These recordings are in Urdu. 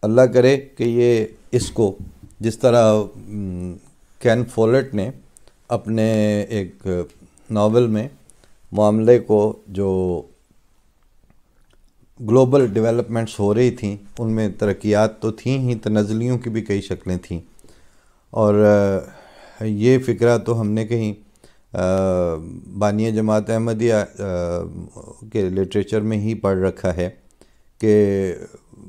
اللہ کرے کہ یہ اس کو جس طرح کین فولٹ نے اپنے ایک ناول میں معاملے کو جو گلوبل ڈیولپمنٹس ہو رہی تھیں ان میں ترقیات تو تھیں ہی، تنزلیوں کی بھی کئی شکلیں تھیں، اور یہ فکرہ تو ہم نے کہیں بانی جماعت احمدیہ کے لٹریچر میں ہی پڑھ رکھا ہے کہ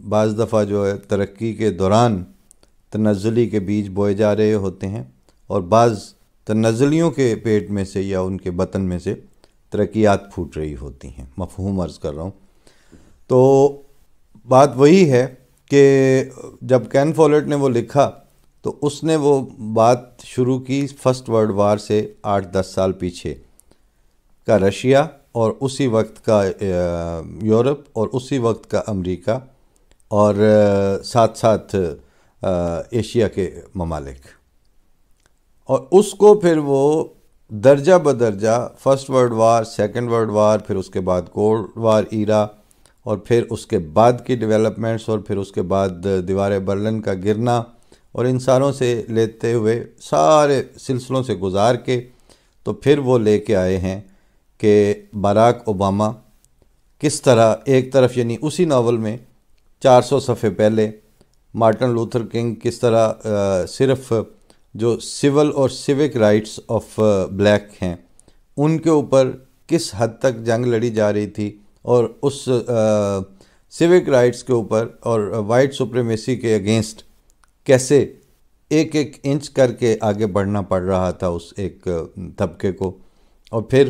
بعض دفعہ جو ہے ترقی کے دوران تنزلی کے بیج بوئے جا رہے ہوتے ہیں، اور بعض تنزلیوں کے پیٹ میں سے یا ان کے بطن میں سے ترقیات پھوٹ رہی ہوتی ہیں۔ مفہوم عرض کر رہا ہوں۔ تو بات وہی ہے کہ جب کین فولٹ نے وہ لکھا تو اس نے وہ بات شروع کی فرسٹ ورلڈ وار سے 8-10 سال پیچھے کا رشیا، اور اسی وقت کا یورپ، اور اسی وقت کا امریکہ، اور ساتھ ساتھ ایشیا کے ممالک، اور اس کو پھر وہ درجہ بدرجہ first world war, second world war, پھر اس کے بعد کولڈ وار ایرا، اور پھر اس کے بعد کی ڈیولپمنٹس، اور پھر اس کے بعد دیوار برلن کا گرنا، اور ان ساروں سے لیتے ہوئے سارے سلسلوں سے گزار کے تو پھر وہ لے کے آئے ہیں کہ باراک اوباما کس طرح ایک طرف، یعنی اسی ناول میں 400 صفحے پہلے مارٹن لوتھر کنگ کس طرح صرف جو سول اور سیوک رائٹس آف بلیک ہیں ان کے اوپر کس حد تک جنگ لڑی جا رہی تھی، اور اس سیوک رائٹس کے اوپر اور وائٹ سپریمیسی کے اگینسٹ کیسے ایک ایک انچ کر کے آگے بڑھنا پڑ رہا تھا اس ایک طبقے کو، اور پھر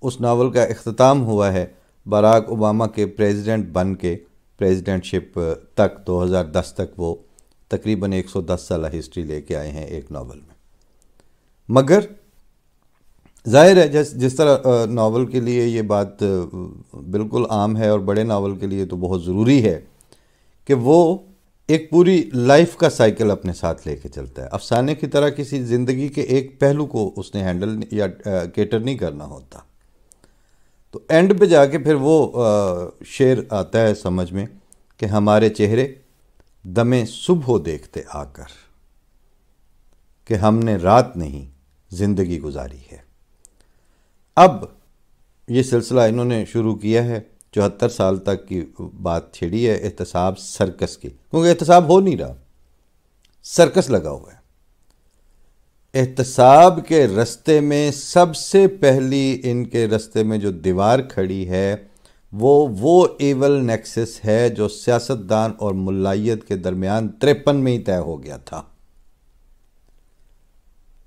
اس ناول کا اختتام ہوا ہے باراک اوباما کے پریزیڈنٹ بن کے پریزیڈنٹ شپ تک 2010 تک وہ تقریباً 110 سالہ ہسٹری لے کے آئے ہیں ایک ناول میں۔ مگر ظاہر ہے جس طرح ناول کے لیے یہ بات بالکل عام ہے، اور بڑے ناول کے لیے تو بہت ضروری ہے کہ وہ ایک پوری لائف کا سائیکل اپنے ساتھ لے کے چلتا ہے۔ افسانے کی طرح کسی زندگی کے ایک پہلو کو اس نے ہینڈل یا کیٹر نہیں کرنا ہوتا۔ تو اینڈ پہ جا کے پھر وہ شعر آتا ہے سمجھ میں کہ ہمارے چہرے دمیں صبح دیکھتے آ کر کہ ہم نے رات نہیں زندگی گزاری ہے۔ اب یہ سلسلہ انہوں نے شروع کیا ہے، 74 سال تک کی بات چھڑی ہے احتساب سرکس کی، کیونکہ احتساب ہو نہیں رہا، سرکس لگا ہوا ہے۔ احتساب کے رستے میں سب سے پہلی ان کے رستے میں جو دیوار کھڑی ہے وہ ایول نیکسس ہے جو سیاستدان اور ملائیت کے درمیان 53 میں ہی طے ہو گیا تھا۔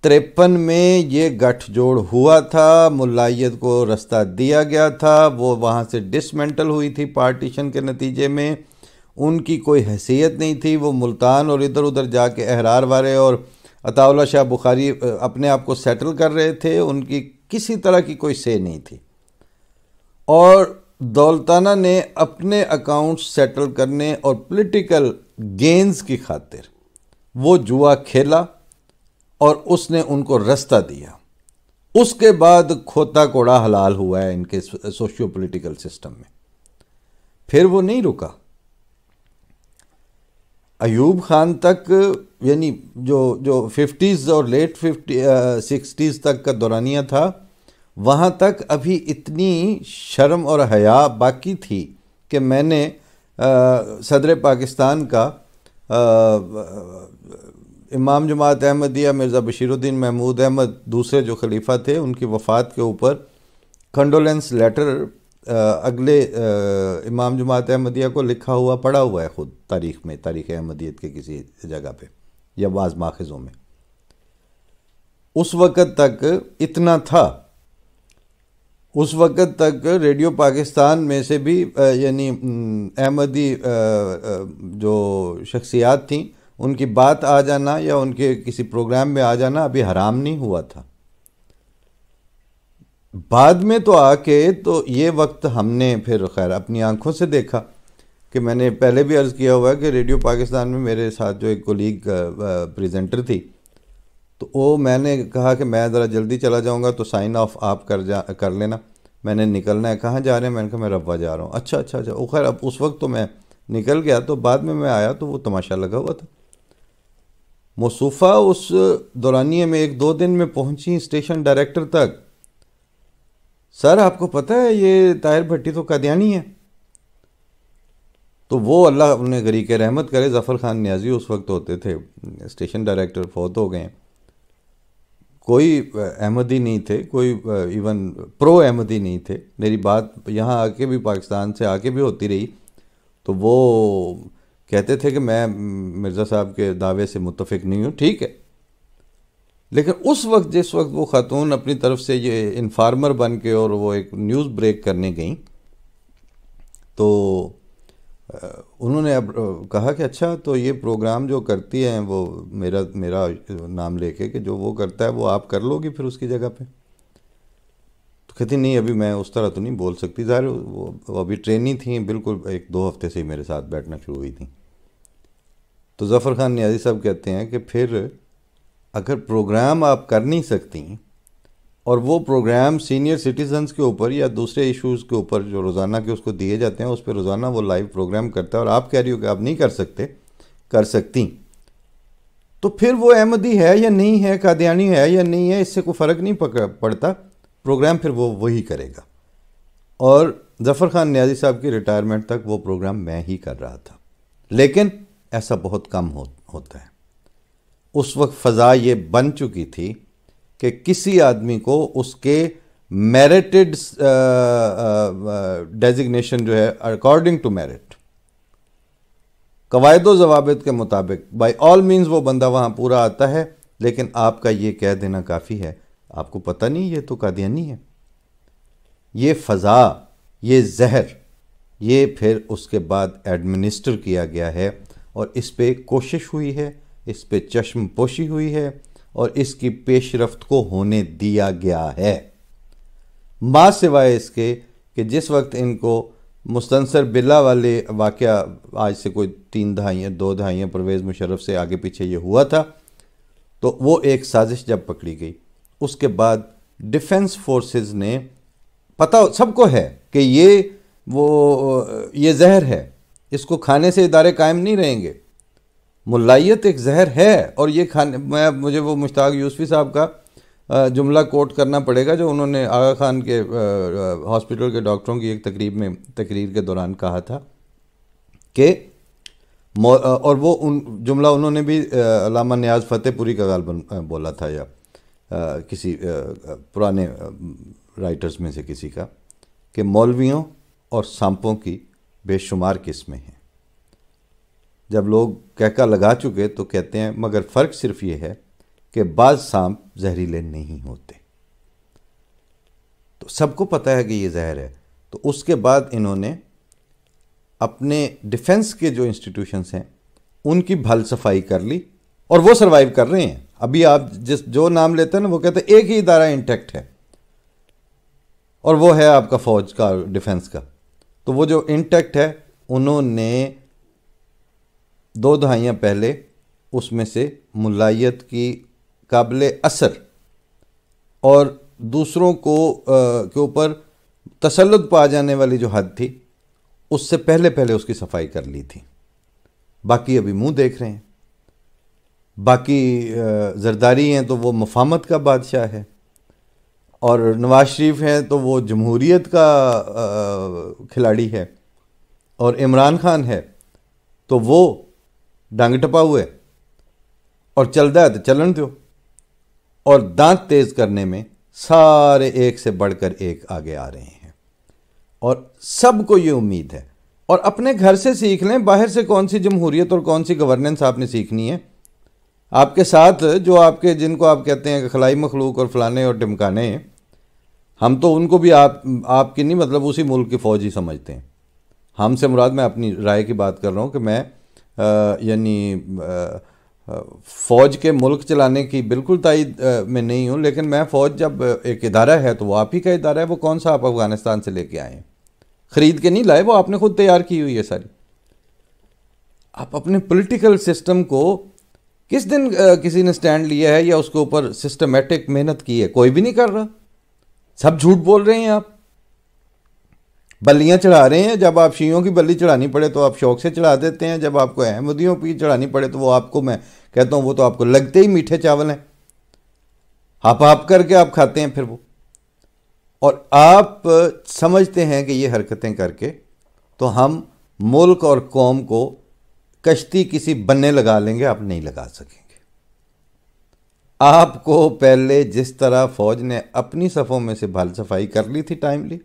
53 میں یہ گٹھ جوڑ ہوا تھا، ملائیت کو رستہ دیا گیا تھا، وہ وہاں سے ڈسمنٹل ہوئی تھی پارٹیشن کے نتیجے میں، ان کی کوئی حیثیت نہیں تھی، وہ ملتان اور ادھر ادھر جا کے احرار والے اور عطا اللہ شاہ بخاری اپنے آپ کو سیٹل کر رہے تھے، ان کی کسی طرح کی کوئی سے نہیں تھی، اور دولتانہ نے اپنے اکاؤنٹ سیٹل کرنے اور پولیٹیکل گینز کی خاطر وہ جوا کھیلا، اور اس نے ان کو رستہ دیا۔ اس کے بعد کھوتا کوڑا حلال ہوا ہے ان کے سوشیو پولیٹیکل سسٹم میں، پھر وہ نہیں رکا۔ ایوب خان تک، یعنی جو 50s اور لیٹ 60s تک کا دورانیہ تھا، وہاں تک ابھی اتنی شرم اور حیا باقی تھی کہ میں نے صدر پاکستان کا امام جماعت احمدیہ مرزا بشیر الدین محمود احمد دوسرے جو خلیفہ تھے، ان کی وفات کے اوپر کنڈولنس لیٹر اگلے امام جماعت احمدیہ کو لکھا ہوا پڑا ہوا ہے خود تاریخ میں، تاریخ احمدیت کے کسی جگہ پہ یا بعض ماخذوں میں۔ اس وقت تک اتنا تھا، اس وقت تک ریڈیو پاکستان میں سے بھی یعنی احمدی جو شخصیات تھیں ان کی بات آ جانا یا ان کے کسی پروگرام میں آ جانا ابھی حرام نہیں ہوا تھا۔ بعد میں تو آ کے تو یہ وقت ہم نے پھر خیر اپنی آنکھوں سے دیکھا کہ میں نے پہلے بھی عرض کیا ہوا ہے کہ ریڈیو پاکستان میں میرے ساتھ جو ایک کولیگ پریزنٹر تھی، تو وہ میں نے کہا کہ میں ذرا جلدی چلا جاؤں گا تو سائن آف آپ کر لینا۔ میں نے نکلنا ہے. کہاں جا رہے ہیں؟ میں نے کہا میں ربوہ جا رہا ہوں. اچھا اچھا اچھا. خیر اب اس وقت تو میں نکل گیا, تو بعد میں آیا تو وہ تماشا لگا ہوا تھا. موصوفہ اس دورانیے میں 1-2 دن میں پہنچی اسٹیشن ڈائریکٹر تک. سر آپ کو پتہ ہے یہ طاہر بھٹی تو قادیانی ہے. تو وہ اللہ انہیں غریق رحمت کرے, ظفر خان نیازی اس وقت ہوتے تھے اسٹیشن ڈائریکٹر, فوت ہو گئے ہیں. کوئی احمدی نہیں تھے, کوئی ایون پرو احمدی نہیں تھے. میری بات یہاں آ کے بھی, پاکستان سے آ کے بھی ہوتی رہی, تو وہ کہتے تھے کہ میں مرزا صاحب کے دعوے سے متفق نہیں ہوں. ٹھیک ہے, لیکن اس وقت جس وقت وہ خاتون اپنی طرف سے یہ انفارمر بن کے اور وہ ایک نیوز بریک کرنے گئیں, تو انہوں نے اب کہا کہ اچھا تو یہ پروگرام جو کرتی ہیں وہ میرا نام لے کے کہ جو وہ کرتا ہے وہ آپ کر لو گی پھر اس کی جگہ پہ. تو کہتی نہیں ابھی میں اس طرح تو نہیں بول سکتی. ظاہر وہ ابھی ٹرینی تھیں, بالکل 1-2 ہفتے سے ہی میرے ساتھ بیٹھنا شروع ہوئی تھیں. تو ظفر خان نیازی صاحب کہتے ہیں کہ پھر اگر پروگرام آپ کر نہیں سکتی اور وہ پروگرام سینئر سٹیزنز کے اوپر یا دوسرے ایشوز کے اوپر جو روزانہ کے اس کو دیے جاتے ہیں اس پہ روزانہ وہ لائیو پروگرام کرتا ہے, اور آپ کہہ رہی ہو کہ آپ نہیں کر سکتی, تو پھر وہ احمدی ہے یا نہیں ہے, قادیانی ہے یا نہیں ہے, اس سے کوئی فرق نہیں پڑتا. پروگرام پھر وہ وہی کرے گا. اور ظفر خان نیازی صاحب کی ریٹائرمنٹ تک وہ پروگرام میں ہی کر رہا تھا. لیکن ایسا بہت کم ہوتا ہے. اس وقت فضا یہ بن چکی تھی کہ کسی آدمی کو اس کے میرٹڈ ڈیزگنیشن جو ہے اکارڈنگ ٹو میرٹ, قواعد و ضوابط کے مطابق بائی آل مینز وہ بندہ وہاں پورا آتا ہے. لیکن آپ کا یہ کہہ دینا کافی ہے, آپ کو پتہ نہیں یہ تو قادیانی ہے. یہ فضا, یہ زہر, یہ پھر اس کے بعد ایڈمنسٹر کیا گیا ہے, اور اس پہ کوشش ہوئی ہے, اس پہ چشم پوشی ہوئی ہے, اور اس کی پیش رفت کو ہونے دیا گیا ہے. ماں سوائے اس کے کہ جس وقت ان کو مستنصر بلا والے واقعہ آج سے کوئی 2 دہائیاں پرویز مشرف سے آگے پیچھے یہ ہوا تھا, تو وہ ایک سازش جب پکڑی گئی, اس کے بعد ڈیفنس فورسز نے, پتہ سب کو ہے کہ یہ زہر ہے, اس کو کھانے سے ادارے قائم نہیں رہیں گے. ملائیت ایک زہر ہے, اور یہ مجھے وہ مشتاق یوسفی صاحب کا جملہ کوٹ کرنا پڑے گا جو انہوں نے آغا خان کے ہاسپٹل کے ڈاکٹروں کی ایک تقریر کے دوران کہا تھا کہ, اور وہ جملہ انہوں نے بھی علامہ نیاز فتح پوری کا غالباً بولا تھا, یا کسی پرانے رائٹرز میں سے کسی کا, کہ مولویوں اور سانپوں کی بے شمار قسمیں ہیں. جب لوگ کہکا لگا چکے تو کہتے ہیں مگر فرق صرف یہ ہے کہ بعض سانپ زہریلے نہیں ہوتے. تو سب کو پتہ ہے کہ یہ زہر ہے. تو اس کے بعد انہوں نے اپنے ڈیفنس کے جو انسٹیٹیوشنز ہیں ان کی بھل صفائی کر لی, اور وہ سروائیو کر رہے ہیں. ابھی آپ جو نام لیتے ہیں نا, وہ کہتے ہیں ایک ہی ادارہ انٹیکٹ ہے, اور وہ ہے آپ کا فوج کا, ڈیفنس کا. تو وہ جو انٹیکٹ ہے, انہوں نے 2 دہائیاں پہلے اس میں سے ملائیت کی قابل اثر اور دوسروں کے اوپر تسلط پا جانے والی جو حد تھی, اس سے پہلے اس کی صفائی کر لی تھی. باقی ابھی منہ دیکھ رہے ہیں. باقی زرداری ہیں تو وہ مفاہمت کا بادشاہ ہے, اور نواز شریف ہیں تو وہ جمہوریت کا کھلاڑی ہے, اور عمران خان ہے تو وہ ڈانگ ٹپا ہوئے, اور چلتا ہے تو چلن دو. اور دانت تیز کرنے میں سارے ایک سے بڑھ کر ایک آگے آ رہے ہیں, اور سب کو یہ امید ہے. اور اپنے گھر سے سیکھ لیں, باہر سے کون سی جمہوریت اور کون سی گورننس آپ نے سیکھنی ہے. آپ کے ساتھ جو جن کو آپ کہتے ہیں کہ خلائی مخلوق اور فلانے اور ٹمکانے, ہم تو ان کو بھی آپ کی نہیں, مطلب اسی ملک کی فوج ہی سمجھتے ہیں. ہم سے مراد, میں اپنی رائے کی بات کر رہا ہوں کہ میں یعنی فوج کے ملک چلانے کی بالکل تائید میں نہیں ہوں, لیکن میں فوج جب ایک ادارہ ہے تو وہ آپ ہی کا ادارہ ہے. وہ کون سا آپ افغانستان سے لے کے آئے ہیں, خرید کے نہیں لائے, وہ آپ نے خود تیار کی ہوئی ہے ساری. آپ اپنے پولیٹیکل سسٹم کو کس دن کسی نے سٹینڈ لیا ہے یا اس کے اوپر سسٹمیٹک محنت کی ہے؟ کوئی بھی نہیں کر رہا, سب جھوٹ بول رہے ہیں آپ. بلیاں چڑھا رہے ہیں، جب آپ شیعوں کی بلی چڑھانی پڑے تو آپ شوق سے چڑھا دیتے ہیں، جب آپ کو احمدیوں کی چڑھانی پڑے تو وہ آپ کو، میں کہتا ہوں وہ تو آپ کو لگتے ہی میٹھے چاول ہیں، ہاپ ہاپ کر کے آپ کھاتے ہیں پھر وہ، اور آپ سمجھتے ہیں کہ یہ حرکتیں کر کے تو ہم ملک اور قوم کو کشتی کسی بننے لگا لیں گے. آپ نہیں لگا سکیں گے. آپ کو پہلے جس طرح فوج نے اپنی صفوں میں سے بھال صفائی کر لی تھی ٹائملی،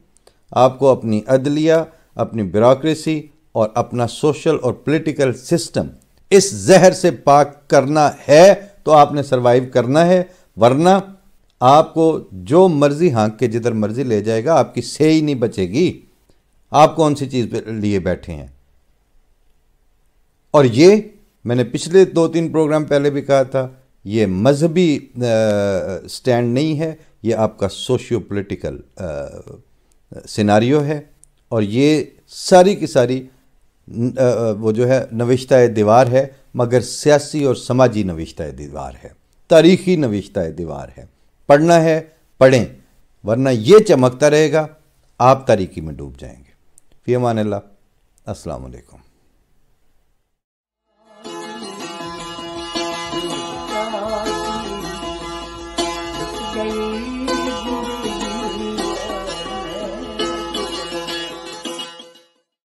آپ کو اپنی عدلیہ، اپنی بیوروکریسی اور اپنا سوشل اور پولیٹیکل سسٹم اس زہر سے پاک کرنا ہے تو آپ نے سروائیو کرنا ہے، ورنہ آپ کو جو مرضی ہانک کے جدھر مرضی لے جائے گا، آپ کی سے ہی نہیں بچے گی. آپ کون سی چیز پہ لیے بیٹھے ہیں؟ اور یہ میں نے پچھلے 2-3 پروگرام پہلے بھی کہا تھا، یہ مذہبی سٹینڈ نہیں ہے، یہ آپ کا سوشیو پولیٹیکل سیناریو ہے، اور یہ ساری کی ساری وہ جو ہے نوشتہ دیوار ہے، مگر سیاسی اور سماجی نوشتہ دیوار ہے، تاریخی نوشتہ دیوار ہے. پڑھنا ہے پڑھیں، ورنہ یہ چمکتا رہے گا، آپ تاریکی میں ڈوب جائیں گے. فی امان اللہ. السلام علیکم.